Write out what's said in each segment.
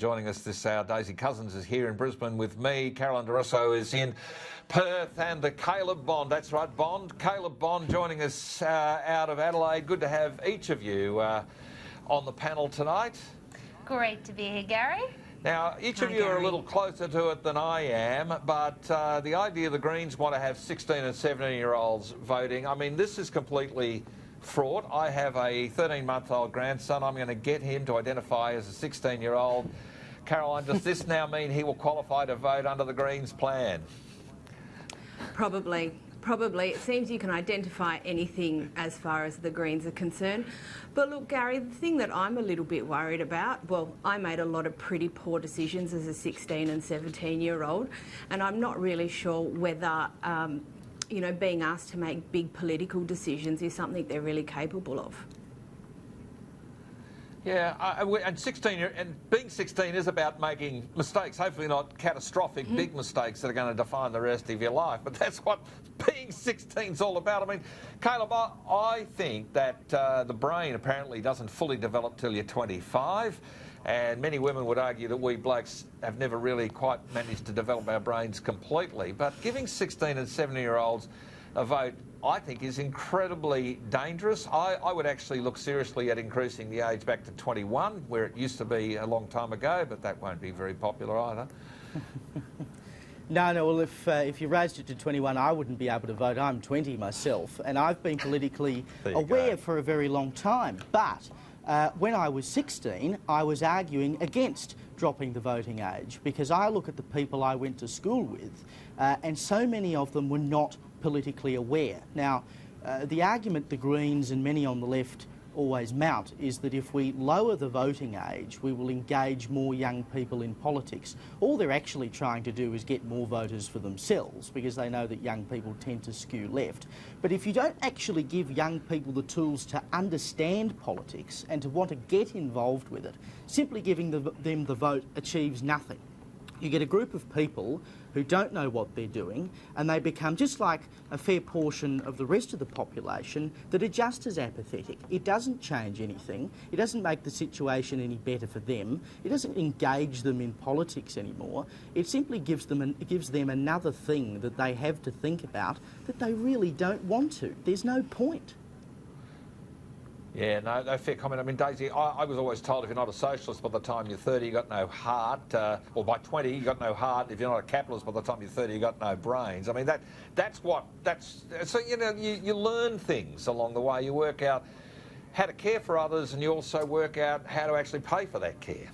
Joining us this hour, Daisy Cousins is here in Brisbane with me. Caroline di Russo is in Perth, and the Caleb Bond, that's right, Caleb Bond joining us out of Adelaide. Good to have each of you on the panel tonight. Great to be here, Gary. Now, each of you are a little closer to it than I am, but the idea the Greens want to have 16 and 17-year-olds voting, I mean, this is completely fraught. I have a 13-month-old grandson. I'm going to get him to identify as a 16-year-old. Caroline, does this now mean he will qualify to vote under the Greens' plan? Probably. It seems you can identify anything as far as the Greens are concerned. But look, Gary, the thing that I'm a little bit worried about, well, I made a lot of pretty poor decisions as a 16 and 17-year-old, and I'm not really sure whether, you know, being asked to make big political decisions is something they're really capable of. Yeah, and being 16 is about making mistakes, hopefully not catastrophic big mistakes that are going to define the rest of your life, but that's what being 16 is all about. I mean, Caleb, I think that the brain apparently doesn't fully develop till you're 25, and many women would argue that we blokes have never really quite managed to develop our brains completely, but giving 16 and 17-year-olds a vote, I think, is incredibly dangerous. I would actually look seriously at increasing the age back to 21, where it used to be a long time ago, but that won't be very popular either. No, well, if you raised it to 21, I wouldn't be able to vote. I'm 20 myself, and I've been politically aware for a very long time. But when I was 16, I was arguing against dropping the voting age, because I look at the people I went to school with, and so many of them were not politically aware. Now, the argument the Greens and many on the left always mount is that if we lower the voting age, we will engage more young people in politics. All they're actually trying to do is get more voters for themselves, because they know that young people tend to skew left. But if you don't actually give young people the tools to understand politics and to want to get involved with it, simply giving them the vote achieves nothing. You get a group of people who don't know what they're doing, and they become just like a fair portion of the rest of the population that are just as apathetic. It doesn't change anything. It doesn't make the situation any better for them. It doesn't engage them in politics anymore. It simply gives them another thing that they have to think about that they really don't want to. There's no point. Yeah, no fair comment. I mean, Daisy, I was always told if you're not a socialist by the time you're 30, you've got no heart. Or by 20, you've got no heart. If you're not a capitalist by the time you're 30, you've got no brains. I mean, so, you know, you learn things along the way. You work out how to care for others, and you also work out how to actually pay for that care.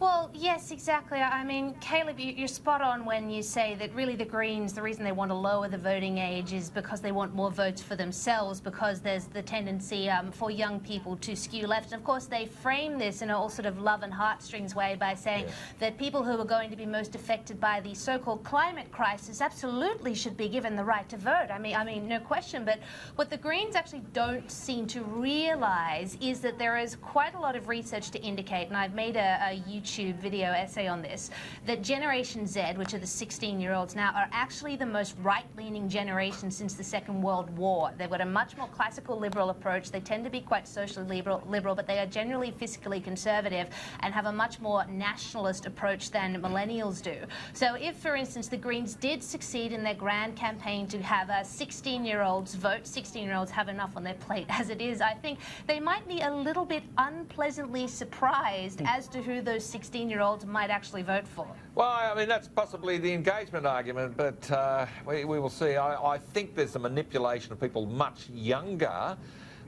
Well, yes, exactly. I mean, Caleb, you're spot on when you say that really the Greens, the reason they want to lower the voting age is because they want more votes for themselves, because there's the tendency for young people to skew left. And of course, they frame this in a all sort of love and heartstrings way by saying that people who are going to be most affected by the so-called climate crisis absolutely should be given the right to vote. I mean, no question. But what the Greens actually don't seem to realise is that there is quite a lot of research to indicate, and I've made a YouTube video essay on this, that Generation Z, which are the 16-year-olds now, are actually the most right-leaning generation since the Second World War. They've got a much more classical liberal approach. They tend to be quite socially liberal, but they are generally fiscally conservative and have a much more nationalist approach than millennials do. So if, for instance, the Greens did succeed in their grand campaign to have 16-year-olds vote, 16-year-olds have enough on their plate as it is, I think they might be a little bit unpleasantly surprised as to who those 16-year-olds might actually vote for. Well, I mean, that's possibly the engagement argument, but we will see. I think there's a manipulation of people much younger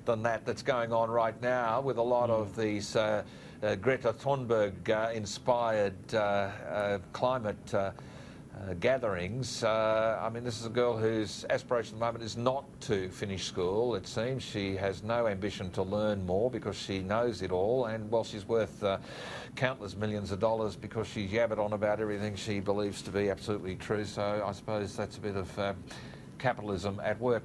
than that's going on right now with a lot of these Greta Thunberg-inspired climate gatherings. I mean, this is a girl whose aspiration at the moment is not to finish school, it seems. She has no ambition to learn more because she knows it all, and, well, she's worth countless millions of dollars because she's yabbered on about everything she believes to be absolutely true. So I suppose that's a bit of capitalism at work.